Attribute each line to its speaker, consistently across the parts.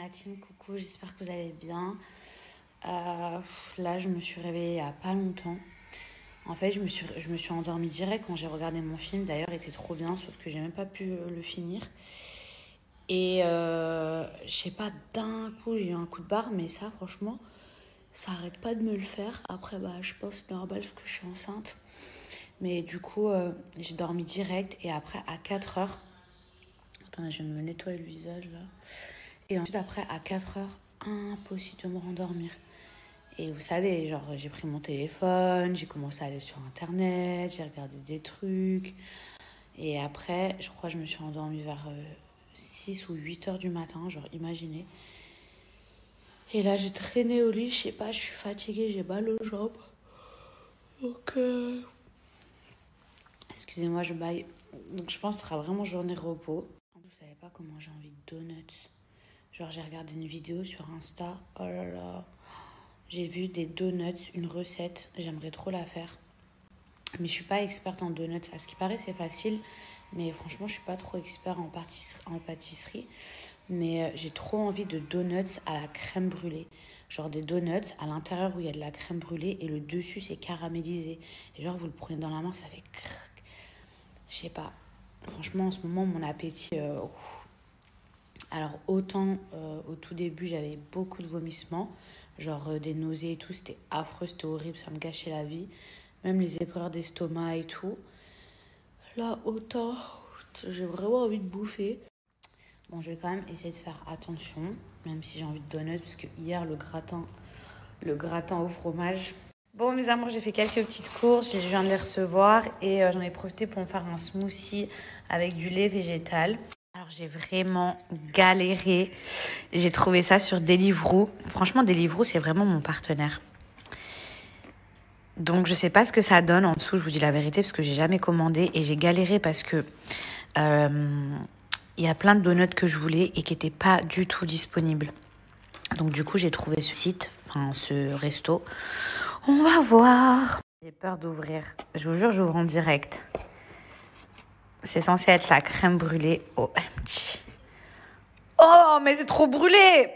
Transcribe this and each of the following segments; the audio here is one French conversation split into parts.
Speaker 1: la team, coucou, j'espère que vous allez bien. Là, je me suis réveillée il n'y a pas longtemps. En fait, je me suis endormie direct quand j'ai regardé mon film. D'ailleurs, il était trop bien, sauf que j'ai même pas pu le finir. Et je sais pas, d'un coup, j'ai eu un coup de barre, mais ça, franchement, ça arrête pas de me le faire. Après, je pense que c'est normal parce que je suis enceinte. Mais du coup, j'ai dormi direct et après, à 4 heures, attendez, je vais me nettoyer le visage là. Et ensuite, après, à 4 heures, impossible de me rendormir. Et vous savez, genre, j'ai pris mon téléphone, j'ai commencé à aller sur Internet, j'ai regardé des trucs. Et après, je crois que je me suis endormie vers 6 ou 8 heures du matin, genre, imaginez. Et là, j'ai traîné au lit, je sais pas, je suis fatiguée, j'ai mal aux jambes. Donc, excusez-moi, je baille. Donc, je pense que ce sera vraiment journée repos. Vous savez pas comment j'ai envie de donuts. Genre, j'ai regardé une vidéo sur Insta. Oh là là. J'ai vu des donuts, une recette. J'aimerais trop la faire. Mais je suis pas experte en donuts. À ce qui paraît, c'est facile. Mais franchement, je suis pas trop experte en pâtisserie. Mais j'ai trop envie de donuts à la crème brûlée. Genre des donuts à l'intérieur où il y a de la crème brûlée et le dessus, c'est caramélisé. Et genre, vous le prenez dans la main, ça fait crac. Je sais pas. Franchement, en ce moment, mon appétit... Alors, autant au tout début, j'avais beaucoup de vomissements, genre des nausées et tout, c'était affreux, c'était horrible, ça me gâchait la vie. Même les aigreurs d'estomac et tout. Là, autant, j'ai vraiment envie de bouffer. Bon, je vais quand même essayer de faire attention, même si j'ai envie de donuts, parce que hier, le gratin au fromage. Bon, mes amours, j'ai fait quelques petites courses, je viens de les recevoir et j'en ai profité pour me faire un smoothie avec du lait végétal. Alors, j'ai vraiment galéré. J'ai trouvé ça sur Deliveroo. Franchement, Deliveroo, c'est vraiment mon partenaire. Donc, je sais pas ce que ça donne en dessous, je vous dis la vérité, parce que j'ai jamais commandé et j'ai galéré parce que y a plein de donuts que je voulais et qui n'étaient pas du tout disponibles. Donc, du coup, j'ai trouvé ce site, enfin, ce resto. On va voir. J'ai peur d'ouvrir. Je vous jure, j'ouvre en direct. C'est censé être la crème brûlée OMG. Oh, mais c'est trop brûlé.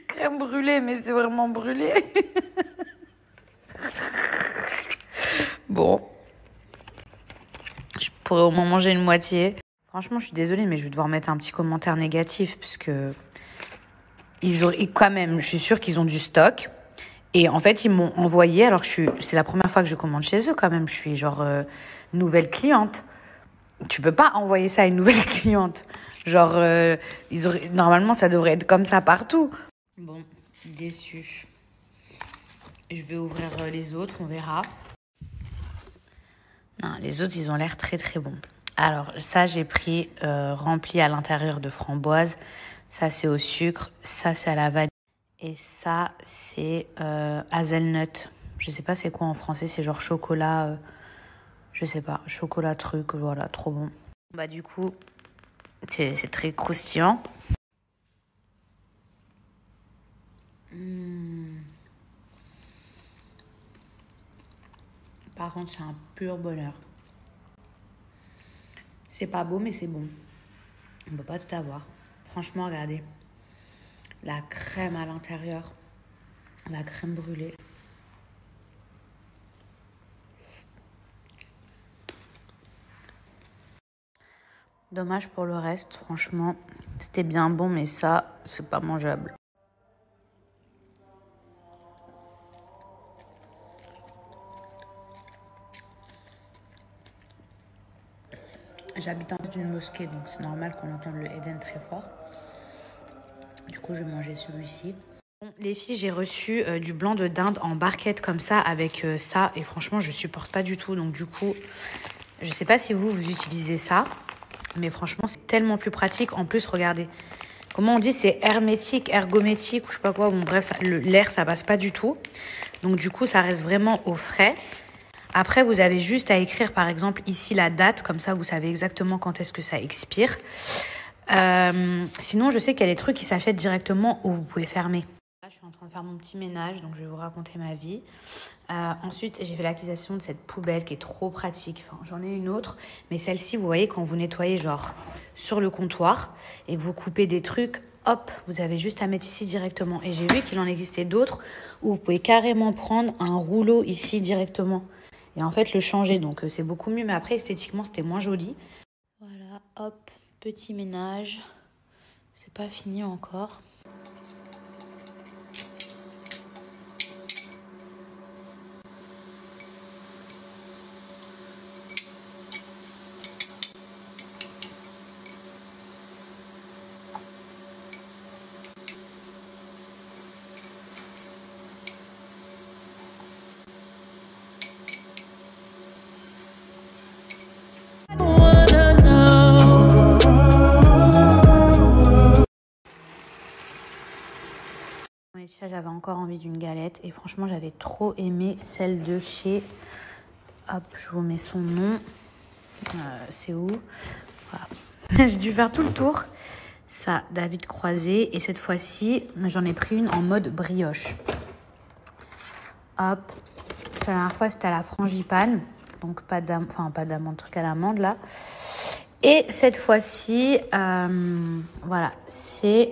Speaker 1: Crème brûlée, mais c'est vraiment brûlé. Bon. Je pourrais au moins manger une moitié. Franchement, je suis désolée, mais je vais devoir mettre un petit commentaire négatif, parce que quand même, je suis sûre qu'ils ont du stock. Et en fait, ils m'ont envoyé, alors que c'est la première fois que je commande chez eux quand même. Je suis genre nouvelle cliente. Tu peux pas envoyer ça à une nouvelle cliente. Genre, normalement, ça devrait être comme ça partout. Bon, déçue. Je vais ouvrir les autres, on verra. Non, les autres, ils ont l'air très très bons. Alors, ça, j'ai pris rempli à l'intérieur de framboise. Ça, c'est au sucre. Ça, c'est à la vanille. Et ça, c'est hazelnut. Je sais pas c'est quoi en français. C'est genre chocolat... je sais pas. Chocolat truc. Voilà, trop bon. Du coup, c'est très croustillant. Par contre, c'est un pur bonheur. C'est pas beau, mais c'est bon. On peut pas tout avoir. Franchement, regardez. La crème à l'intérieur. La crème brûlée. Dommage pour le reste. Franchement, c'était bien bon, mais ça, c'est pas mangeable. J'habite en face d'une mosquée, donc c'est normal qu'on entende le Eden très fort. Du coup, je vais manger celui-ci. Bon, les filles, j'ai reçu du blanc de dinde en barquette comme ça, avec ça. Et franchement, je supporte pas du tout. Donc du coup, je sais pas si vous utilisez ça. Mais franchement, c'est tellement plus pratique. En plus, regardez. Comment on dit? C'est hermétique, ergométique ou je sais pas quoi. Bon, bref, l'air, ça passe pas du tout. Donc du coup, ça reste vraiment au frais. Après, vous avez juste à écrire, par exemple, ici la date. Comme ça, vous savez exactement quand est-ce que ça expire. Sinon, je sais qu'il y a des trucs qui s'achètent directement où vous pouvez fermer. Là, je suis suis en train de faire mon petit ménage, donc je vais vous raconter ma vie. Ensuite, j'ai fait l'acquisition de cette poubelle qui est trop pratique. Enfin, j'en ai une autre, mais celle-ci, vous voyez, quand vous nettoyez genre sur le comptoir et que vous coupez des trucs, hop, vous avez juste à mettre ici directement. Et j'ai vu qu'il en existait d'autres où vous pouvez carrément prendre un rouleau ici directement et en fait le changer. Donc c'est beaucoup mieux, mais après esthétiquement c'était moins joli. Voilà, hop, petit ménage. C'est pas fini encore. J'avais encore envie d'une galette et franchement j'avais trop aimé celle de chez, hop, je vous mets son nom, c'est où, voilà. J'ai dû faire tout le tour, ça, David Croiset, et cette fois-ci j'en ai pris une en mode brioche. Hop, la dernière fois c'était à la frangipane, donc pas d'amande, truc à l'amande là, et cette fois-ci voilà, c'est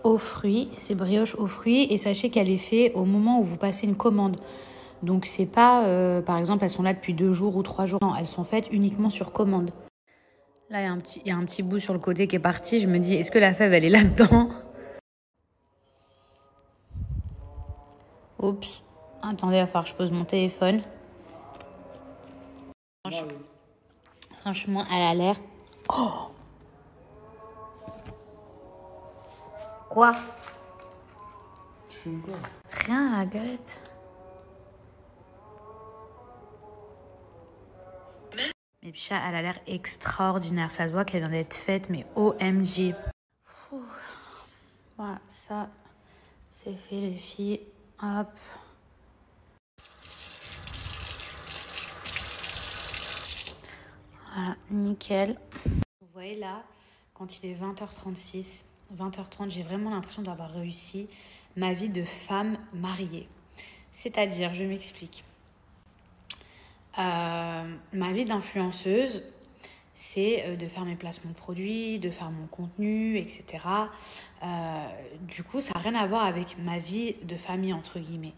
Speaker 1: aux fruits, c'est brioche aux fruits, et sachez qu'elle est faite au moment où vous passez une commande. Donc c'est pas, par exemple, elles sont là depuis 2 jours ou 3 jours. Non, elles sont faites uniquement sur commande. Là, il y a un petit bout sur le côté qui est parti. Je me dis, est-ce que la fève, elle est là-dedans? Oups. Attendez, il va falloir que je pose mon téléphone. Franchement, elle a l'air... Oh! Quoi? Rien à la galette. Mais Picha, elle a l'air extraordinaire. Ça se voit qu'elle vient d'être faite, mais OMG. Voilà, ça, c'est fait les filles. Hop. Voilà, nickel. Vous voyez là, quand il est 20h36, 20h30, j'ai vraiment l'impression d'avoir réussi ma vie de femme mariée. C'est-à-dire, je m'explique. Ma vie d'influenceuse, c'est de faire mes placements de produits, de faire mon contenu, etc. Du coup, ça n'a rien à voir avec ma vie de famille, entre guillemets.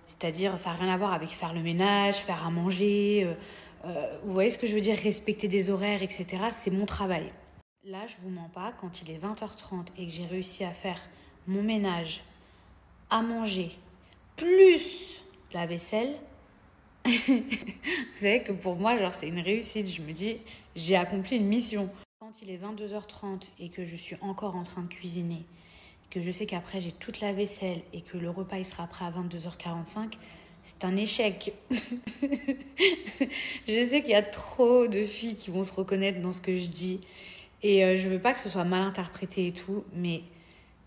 Speaker 1: C'est-à-dire, ça n'a rien à voir avec faire le ménage, faire à manger, vous voyez ce que je veux dire, respecter des horaires, etc. C'est mon travail. Là, je vous mens pas, quand il est 20h30 et que j'ai réussi à faire mon ménage, à manger, plus la vaisselle, vous savez que pour moi, genre, c'est une réussite. Je me dis, j'ai accompli une mission. Quand il est 22h30 et que je suis encore en train de cuisiner, que je sais qu'après j'ai toute la vaisselle et que le repas il sera prêt à 22h45, c'est un échec. Je sais qu'il y a trop de filles qui vont se reconnaître dans ce que je dis. Et je veux pas que ce soit mal interprété et tout, mais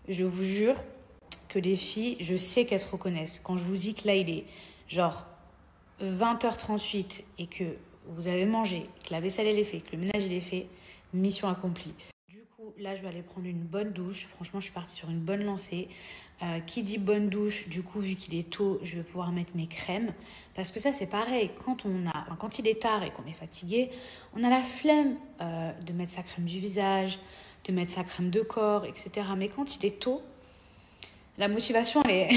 Speaker 1: je vous jure que les filles, je sais qu'elles se reconnaissent. Quand je vous dis que là, il est genre 20h38 et que vous avez mangé, que la vaisselle elle est faite, que le ménage il est fait, mission accomplie. Du coup, là, je vais aller prendre une bonne douche. Franchement, je suis partie sur une bonne lancée. Qui dit bonne douche, du coup, vu qu'il est tôt, je vais pouvoir mettre mes crèmes. Parce que ça, c'est pareil. Quand il est tard et qu'on est fatigué, on a la flemme de mettre sa crème du visage, de mettre sa crème de corps, etc. Mais quand il est tôt, la motivation, elle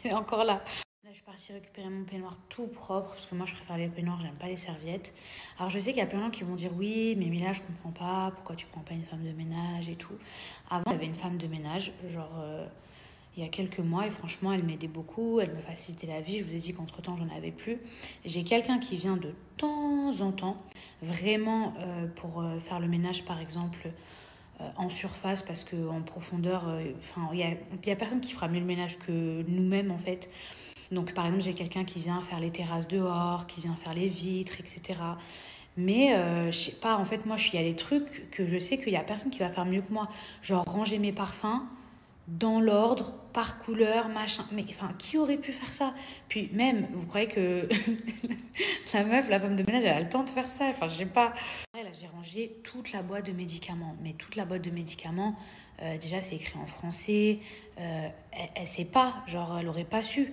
Speaker 1: est encore là. Là, je suis partie récupérer mon peignoir tout propre, parce que moi, je préfère les peignoirs, j'aime pas les serviettes. Alors, je sais qu'il y a plein de gens qui vont dire, oui, mais Mila, je comprends pas, pourquoi tu prends pas une femme de ménage et tout. Avant, j'avais une femme de ménage, genre, il y a quelques mois, et franchement, elle m'aidait beaucoup, elle me facilitait la vie. Je vous ai dit qu'entre-temps, j'en avais plus. J'ai quelqu'un qui vient de temps en temps, vraiment pour faire le ménage, par exemple, en surface, parce qu'en profondeur, il y a personne qui fera mieux le ménage que nous-mêmes, en fait. Donc, par exemple, j'ai quelqu'un qui vient faire les terrasses dehors, qui vient faire les vitres, etc. Mais, je sais pas, en fait, moi, il y a des trucs que je sais qu'il y a personne qui va faire mieux que moi. Genre, ranger mes parfums dans l'ordre, par couleur, machin. Mais, enfin, qui aurait pu faire ça? Puis, même, vous croyez que la meuf, la femme de ménage, elle a le temps de faire ça? Enfin, je sais pas. La j'ai rangé toute la boîte de médicaments. Mais toute la boîte de médicaments, déjà, c'est écrit en français. Elle sait pas, genre, elle aurait pas su.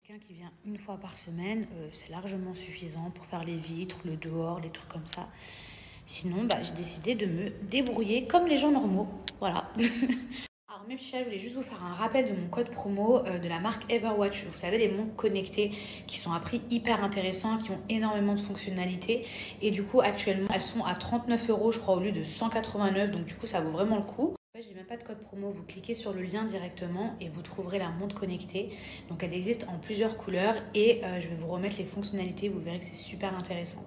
Speaker 1: Quelqu'un qui vient une fois par semaine, c'est largement suffisant pour faire les vitres, le dehors, les trucs comme ça. Sinon, j'ai décidé de me débrouiller comme les gens normaux. Voilà. Alors mes petits chats, je voulais juste vous faire un rappel de mon code promo de la marque Everwatch. Vous savez, les montres connectées qui sont à prix hyper intéressant, qui ont énormément de fonctionnalités. Et du coup, actuellement, elles sont à 39 €, je crois, au lieu de 189. Donc du coup, ça vaut vraiment le coup. En fait, j'ai même pas de code promo. Vous cliquez sur le lien directement et vous trouverez la montre connectée. Donc elle existe en plusieurs couleurs et je vais vous remettre les fonctionnalités. Vous verrez que c'est super intéressant.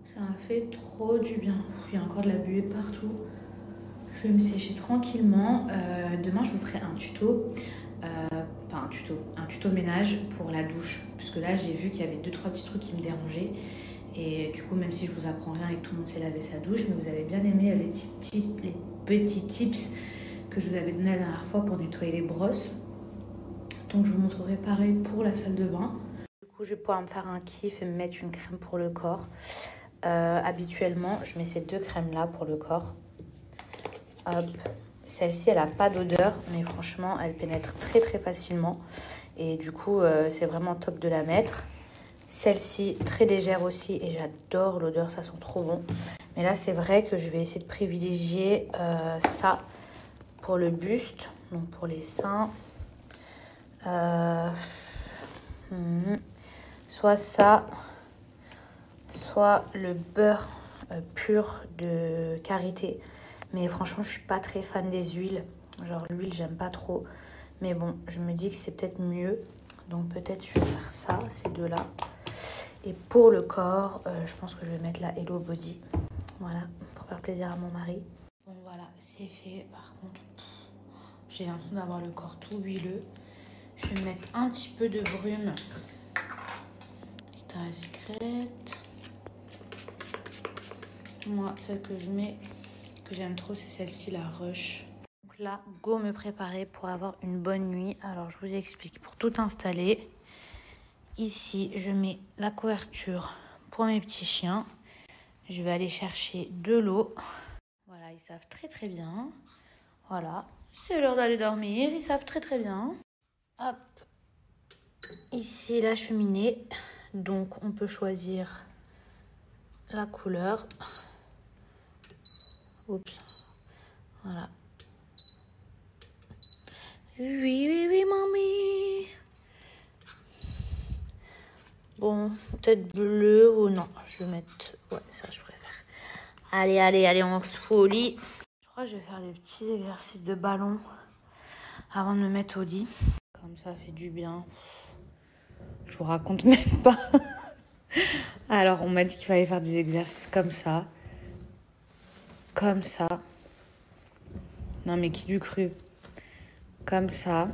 Speaker 1: Ça m'a fait trop du bien. Il y a encore de la buée partout. Je vais me sécher tranquillement. Demain, je vous ferai un tuto. Un tuto ménage pour la douche. Parce que là, j'ai vu qu'il y avait 2-3 petits trucs qui me dérangeaient. Et du coup, même si je vous apprends rien et que tout le monde sait laver sa douche, mais vous avez bien aimé les petits tips que je vous avais donné la dernière fois pour nettoyer les brosses. Donc, je vous montrerai pareil pour la salle de bain. Du coup, je vais pouvoir me faire un kiff et me mettre une crème pour le corps. Habituellement, je mets ces 2 crèmes-là pour le corps. Hop. Celle-ci, elle n'a pas d'odeur, mais franchement, elle pénètre très très facilement. Et du coup, c'est vraiment top de la mettre. Celle-ci, très légère aussi, et j'adore l'odeur, ça sent trop bon. Mais là, c'est vrai que je vais essayer de privilégier ça pour le buste, donc pour les seins. Soit ça, soit le beurre pur de karité. Mais franchement, je suis pas très fan des huiles. Genre l'huile, j'aime pas trop. Mais bon, je me dis que c'est peut-être mieux. Donc peut-être je vais faire ça, ces deux-là. Et pour le corps, je pense que je vais mettre la Hello Body. Voilà, pour faire plaisir à mon mari. Bon voilà, c'est fait. Par contre, j'ai l'impression d'avoir le corps tout huileux. Je vais mettre un petit peu de brume. Victoria's Secret. Moi, celle que je mets, que j'aime trop, c'est celle-ci, la Rush. Donc là, go me préparer pour avoir une bonne nuit. Alors, je vous explique. Pour tout installer, ici, je mets la couverture pour mes petits chiens. Je vais aller chercher de l'eau. Voilà, ils savent très très bien. Voilà, c'est l'heure d'aller dormir. Ils savent très très bien. Hop. Ici, la cheminée. Donc, on peut choisir la couleur. Oups. Voilà. Oui, mamie. Bon, peut-être bleu ou non. Je vais mettre... Ouais, ça, je préfère. Allez, on se fout au lit. Je crois que je vais faire des petits exercices de ballon avant de me mettre au lit. Comme ça fait du bien. Je vous raconte même pas. Alors, on m'a dit qu'il fallait faire des exercices comme ça. Comme ça. Non, mais qui l'eût cru? Comme ça.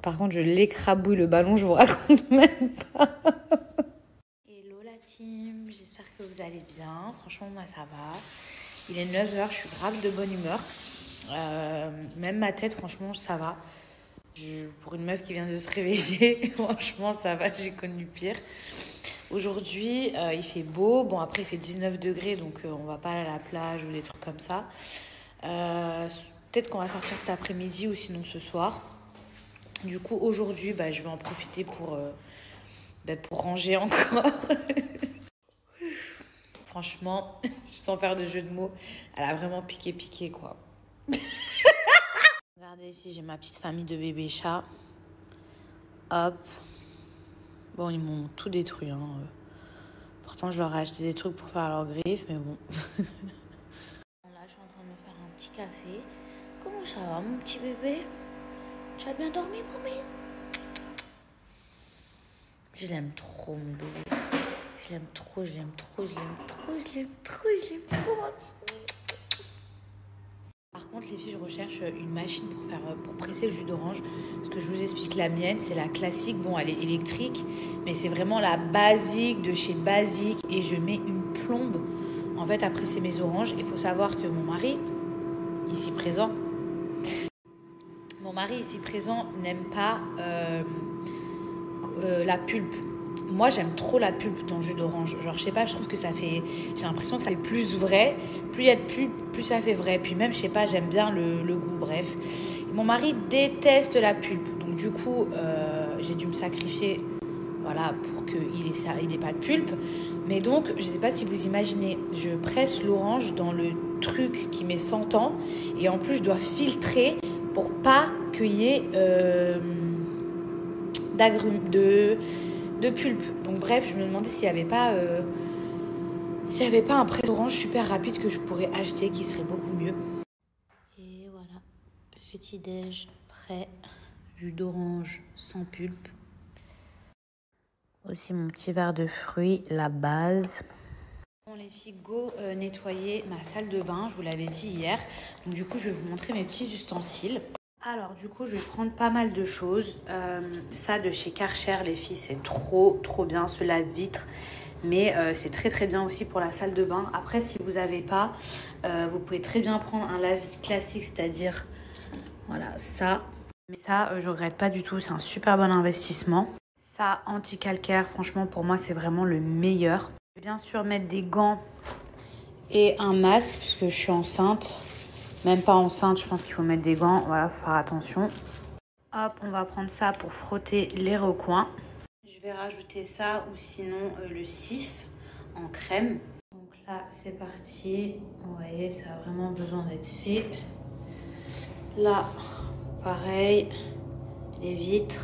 Speaker 1: Par contre, je l'écrabouille le ballon, je vous raconte même pas. Hello la team, j'espère que vous allez bien. Franchement, moi ça va. Il est 9 h, je suis grave de bonne humeur. Même ma tête, franchement, ça va. Pour une meuf qui vient de se réveiller, franchement, ça va, j'ai connu pire. Aujourd'hui, il fait beau. Bon, après, il fait 19 degrés, donc on va pas aller à la plage ou des trucs comme ça. Peut-être qu'on va sortir cet après-midi ou sinon ce soir. Du coup, aujourd'hui, je vais en profiter pour ranger encore. Franchement, sans faire de jeu de mots, elle a vraiment piqué, quoi. Regardez ici, j'ai ma petite famille de bébés chats. Hop. Bon, ils m'ont tout détruit. Hein. Pourtant, je leur ai acheté des trucs pour faire leurs griffes, mais bon. Là, je suis en train de me faire un petit café. Comment ça va, mon petit bébé? Tu as bien dormi, mamie? Je l'aime trop, mon bébé. Je l'aime trop, mamie. Par contre, les filles, je recherche une machine pour presser le jus d'orange. Parce que je vous explique, la mienne, c'est la classique. Bon, elle est électrique, mais c'est vraiment la basique de chez Basique. Et je mets une plombe, en fait, à presser mes oranges. Il faut savoir que mon mari, ici présent. Mon mari ici présent n'aime pas la pulpe. Moi, j'aime trop la pulpe dans le jus d'orange. Genre, je sais pas, je trouve que ça fait... J'ai l'impression que ça fait plus vrai. Plus il y a de pulpe, plus ça fait vrai. Puis même, je sais pas, j'aime bien le goût, bref. Mon mari déteste la pulpe. Donc du coup, j'ai dû me sacrifier, voilà, pour qu'il ait pas de pulpe. Mais donc, je sais pas si vous imaginez, je presse l'orange dans le truc qui met 100 ans. Et en plus, je dois filtrer pour pas qu'il y ait d'agrumes, de pulpe. Donc bref, je me demandais s'il n'y avait pas un presse d'orange super rapide que je pourrais acheter qui serait beaucoup mieux. Et voilà, petit déj prêt, jus d'orange sans pulpe. Aussi mon petit verre de fruits, la base. Bon les filles, go nettoyer ma salle de bain, je vous l'avais dit hier. Donc du coup, je vais vous montrer mes petits ustensiles. Alors du coup, je vais prendre pas mal de choses. Ça de chez Karcher, les filles, c'est trop bien, ce lave-vitre. Mais c'est très bien aussi pour la salle de bain. Après, si vous n'avez pas, vous pouvez très bien prendre un lave-vitre classique, c'est-à-dire, voilà, ça. Mais ça, je regrette pas du tout, c'est un super bon investissement. Ça, anti-calcaire, franchement, pour moi, c'est vraiment le meilleur. Je vais bien sûr mettre des gants et un masque, puisque je suis enceinte. Même pas enceinte, je pense qu'il faut mettre des gants. Voilà, faut faire attention. Hop, on va prendre ça pour frotter les recoins. Je vais rajouter ça ou sinon le Cif en crème. Donc là, c'est parti. Vous voyez, ça a vraiment besoin d'être fait. Là, pareil, les vitres.